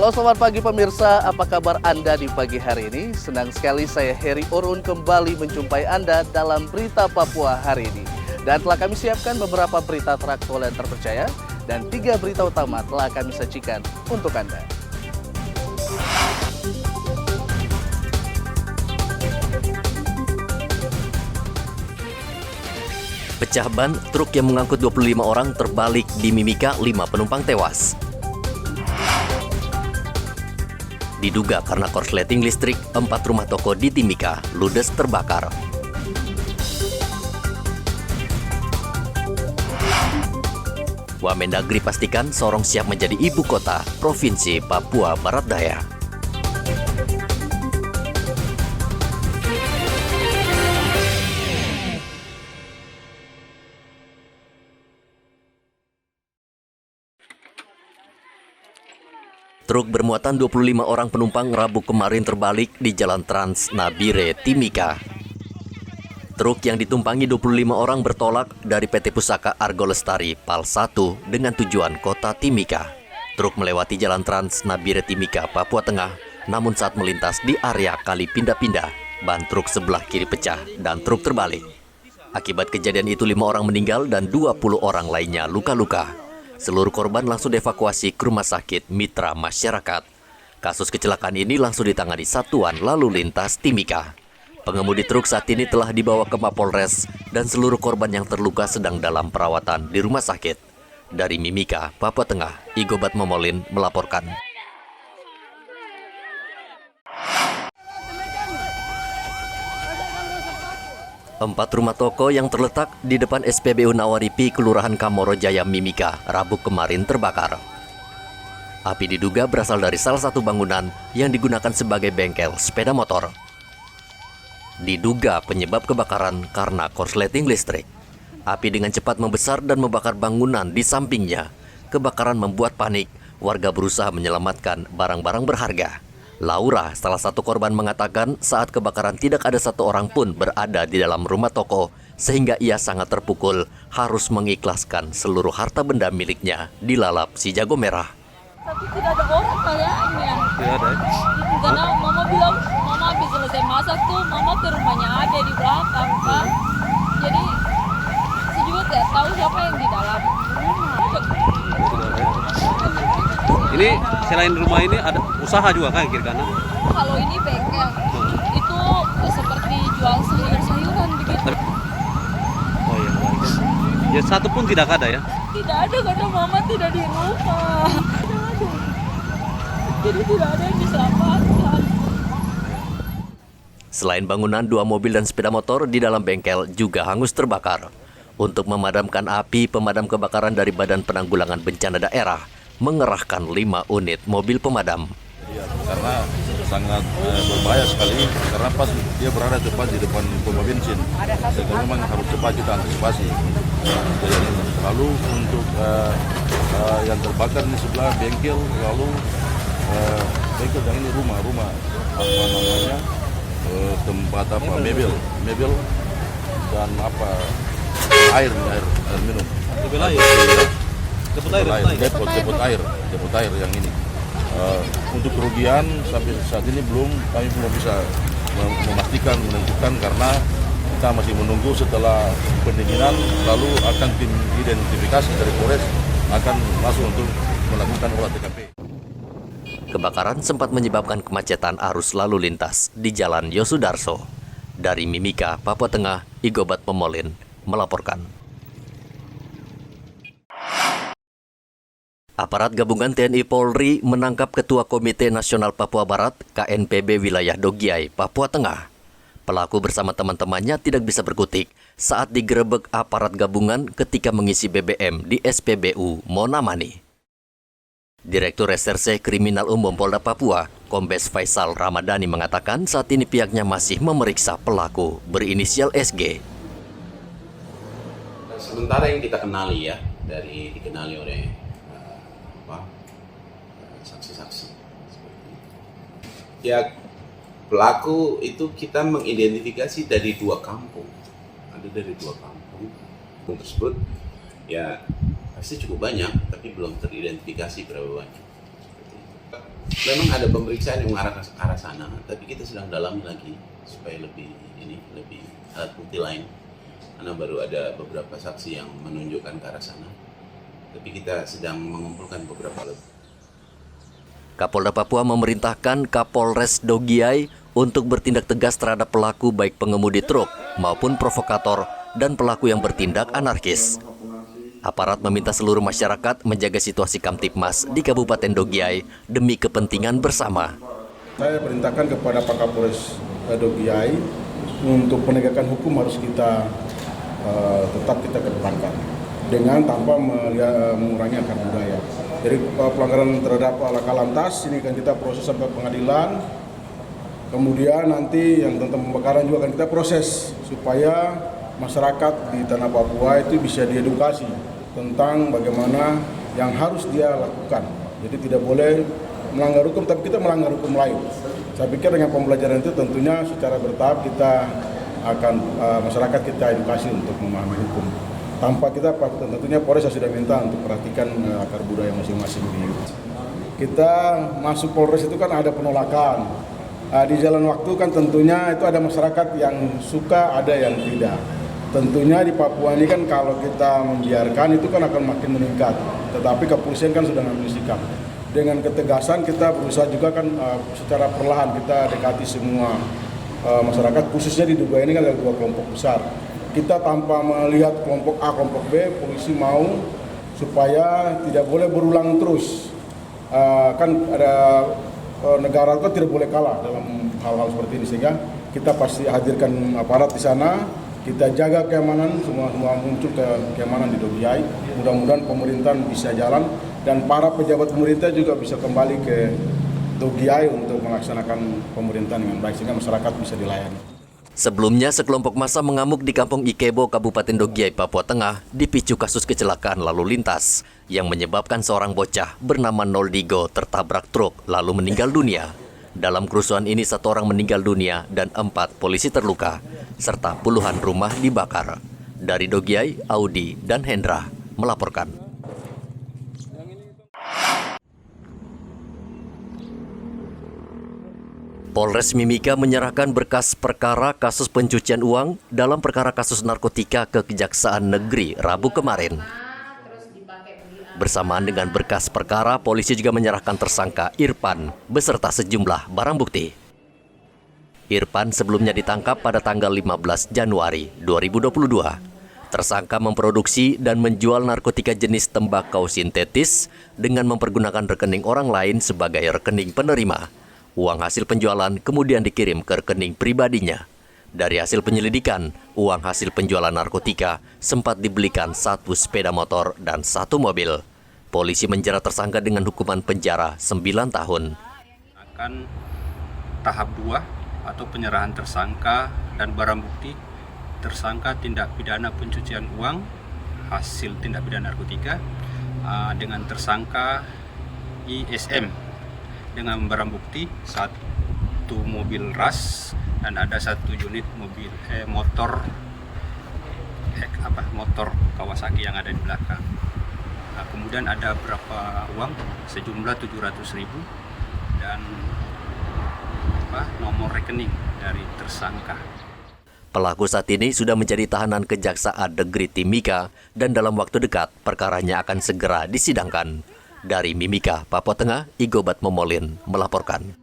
Halo selamat pagi pemirsa, apa kabar Anda di pagi hari ini? Senang sekali saya Heri Orun kembali menjumpai Anda dalam Berita Papua hari ini. Dan telah kami siapkan beberapa berita teraktual dan terpercaya, dan 3 berita utama telah kami sajikan untuk Anda. Pecah ban, truk yang mengangkut 25 orang terbalik di Mimika, 5 penumpang tewas. Diduga karena korsleting listrik, 4 rumah toko di Timika ludes terbakar. Wamendagri pastikan Sorong siap menjadi ibu kota Provinsi Papua Barat Daya. Truk bermuatan 25 orang penumpang Rabu kemarin terbalik di Jalan Trans Nabire, Timika. Truk yang ditumpangi 25 orang bertolak dari PT Pusaka Argo Lestari, PAL 1 dengan tujuan kota Timika. Truk melewati Jalan Trans Nabire Timika, Papua Tengah, namun saat melintas di area kali pindah-pindah, ban truk sebelah kiri pecah dan truk terbalik. Akibat kejadian itu 5 orang meninggal dan 20 orang lainnya luka-luka. Seluruh korban langsung dievakuasi ke rumah sakit Mitra Masyarakat. Kasus kecelakaan ini langsung ditangani Satuan Lalu Lintas Timika. Pengemudi truk saat ini telah dibawa ke Mapolres dan seluruh korban yang terluka sedang dalam perawatan di rumah sakit. Dari Mimika, Papua Tengah, Igobat Momolin melaporkan. Empat rumah toko yang terletak di depan SPBU Nawaripi, Kelurahan Kamoro Jaya, Mimika, Rabu kemarin terbakar. Api diduga berasal dari salah satu bangunan yang digunakan sebagai bengkel sepeda motor. Diduga penyebab kebakaran karena korsleting listrik. Api dengan cepat membesar dan membakar bangunan di sampingnya. Kebakaran membuat panik, warga berusaha menyelamatkan barang-barang berharga. Laura, salah satu korban, mengatakan saat kebakaran tidak ada satu orang pun berada di dalam rumah toko, sehingga ia sangat terpukul harus mengikhlaskan seluruh harta benda miliknya dilalap si jago merah. Tapi tidak ada orang kayaknya. Tidak ada. Karena mama bilang, mama habis selesai masak tuh, mama ke rumahnya ada di belakang, Pak. Jadi, saya juga tidak tahu siapa yang di dalam rumah. Ini selain rumah ini ada usaha juga kan kiri kanan? Kalau ini bengkel, itu seperti jual sayur-sayuran begitu. Oh iya, baik. Ya satu pun tidak ada ya? Tidak ada karena mama tidak di rumah. Tidak ada. Jadi tidak ada yang diselamatkan. Selain bangunan, 2 mobil dan sepeda motor di dalam bengkel juga hangus terbakar. Untuk memadamkan api, pemadam kebakaran dari Badan Penanggulangan Bencana Daerah mengerahkan 5 unit mobil pemadam. Ya, karena sangat berbahaya sekali karena pas dia berada tepat di depan pompa bensin, sehingga memang harus cepat kita antisipasi. Jadi, lalu untuk yang terbakar di sebelah bengkel, lalu bengkel yang ini rumah apa namanya tempat apa mebel dan apa air minum. Depot air yang ini. Untuk kerugian sampai saat ini kami belum bisa memastikan, menentukan karena kita masih menunggu setelah pendinginan, lalu akan tim identifikasi dari Polres akan masuk untuk melakukan olah TKP. Kebakaran sempat menyebabkan kemacetan arus lalu lintas di Jalan Yosudarso. Dari Mimika, Papua Tengah, Igobat Momolin melaporkan. Aparat gabungan TNI Polri menangkap Ketua Komite Nasional Papua Barat KNPB wilayah Dogiai, Papua Tengah. Pelaku bersama teman-temannya tidak bisa berkutik saat digerebek aparat gabungan ketika mengisi BBM di SPBU Monamani. Direktur Reserse Kriminal Umum Polda Papua, Kombes Faisal Ramadhani, mengatakan saat ini pihaknya masih memeriksa pelaku berinisial SG. Sementara yang kita kenali ya, dikenali oleh saksi-saksi. Ya, pelaku itu kita mengidentifikasi dari 2 kampung. Ada dari 2 kampung tersebut. Ya, pasti cukup banyak, tapi belum teridentifikasi berapa banyak. Memang ada pemeriksaan yang mengarah ke arah sana, tapi kita sedang dalami lagi supaya lebih alat bukti lain. Karena baru ada beberapa saksi yang menunjukkan ke arah sana. Tapi kita sedang mengumpulkan beberapa alat. Kapolda Papua memerintahkan Kapolres Dogiai untuk bertindak tegas terhadap pelaku baik pengemudi truk maupun provokator dan pelaku yang bertindak anarkis. Aparat meminta seluruh masyarakat menjaga situasi Kamtipmas di Kabupaten Dogiai demi kepentingan bersama. Saya perintahkan kepada Pak Kapolres Dogiai untuk penegakan hukum harus kita tetap kita kedepankan dengan tanpa mengurangi akar budaya. Jadi pelanggaran terhadap laka lantas ini akan kita proses sampai pengadilan. Kemudian nanti yang tentang pembakaran juga akan kita proses supaya masyarakat di tanah Papua itu bisa diedukasi tentang bagaimana yang harus dia lakukan. Jadi tidak boleh melanggar hukum, tapi kita melanggar hukum lain. Saya pikir dengan pembelajaran itu tentunya secara bertahap kita akan masyarakat kita edukasi untuk memahami hukum. Tanpa kita tentunya Polres sudah minta untuk perhatikan akar budaya masing-masing. Kita masuk Polres itu kan ada penolakan. Di jalan waktu kan tentunya itu ada masyarakat yang suka, ada yang tidak. Tentunya di Papua ini kan kalau kita membiarkan itu kan akan makin meningkat. Tetapi kepolisian kan sudah mengambil sikap. Dengan ketegasan kita berusaha juga kan secara perlahan kita dekati semua masyarakat, khususnya di Dogiai ini kan ada dua kelompok besar. Kita tanpa melihat kelompok A, kelompok B, polisi mau supaya tidak boleh berulang terus. Kan ada negara itu tidak boleh kalah dalam hal-hal seperti ini, sehingga kita pasti hadirkan aparat di sana. Kita jaga keamanan, semua muncul keamanan di Dogiai. Mudah-mudahan pemerintahan bisa jalan dan para pejabat pemerintah juga bisa kembali ke Dogiai untuk melaksanakan pemerintahan dengan baik sehingga masyarakat bisa dilayani. Sebelumnya, sekelompok massa mengamuk di Kampung Ikebo, Kabupaten Dogiai, Papua Tengah, dipicu kasus kecelakaan lalu lintas yang menyebabkan seorang bocah bernama Noldigo tertabrak truk lalu meninggal dunia. Dalam kerusuhan ini 1 orang meninggal dunia dan 4 polisi terluka, serta puluhan rumah dibakar. Dari Dogiai, Audi dan Hendra melaporkan. Polres Mimika menyerahkan berkas perkara kasus pencucian uang dalam perkara kasus narkotika ke Kejaksaan Negeri Rabu kemarin. Bersamaan dengan berkas perkara, polisi juga menyerahkan tersangka Irfan beserta sejumlah barang bukti. Irfan sebelumnya ditangkap pada tanggal 15 Januari 2022. Tersangka memproduksi dan menjual narkotika jenis tembakau sintetis dengan mempergunakan rekening orang lain sebagai rekening penerima. Uang hasil penjualan kemudian dikirim ke rekening pribadinya. Dari hasil penyelidikan, uang hasil penjualan narkotika sempat dibelikan 1 sepeda motor dan 1 mobil. Polisi menjerat tersangka dengan hukuman penjara 9 tahun. Akan tahap 2 atau penyerahan tersangka dan barang bukti tersangka tindak pidana pencucian uang hasil tindak pidana narkotika dengan tersangka ISM dengan barang bukti 1 mobil ras dan ada 1 unit mobil motor Kawasaki yang ada di belakang. Nah, kemudian ada berapa uang sejumlah 700.000 dan nomor rekening dari tersangka. Pelaku saat ini sudah menjadi tahanan Kejaksaan Negeri Timika dan dalam waktu dekat perkaranya akan segera disidangkan. Dari Mimika, Papua Tengah, Igobat Momolin melaporkan.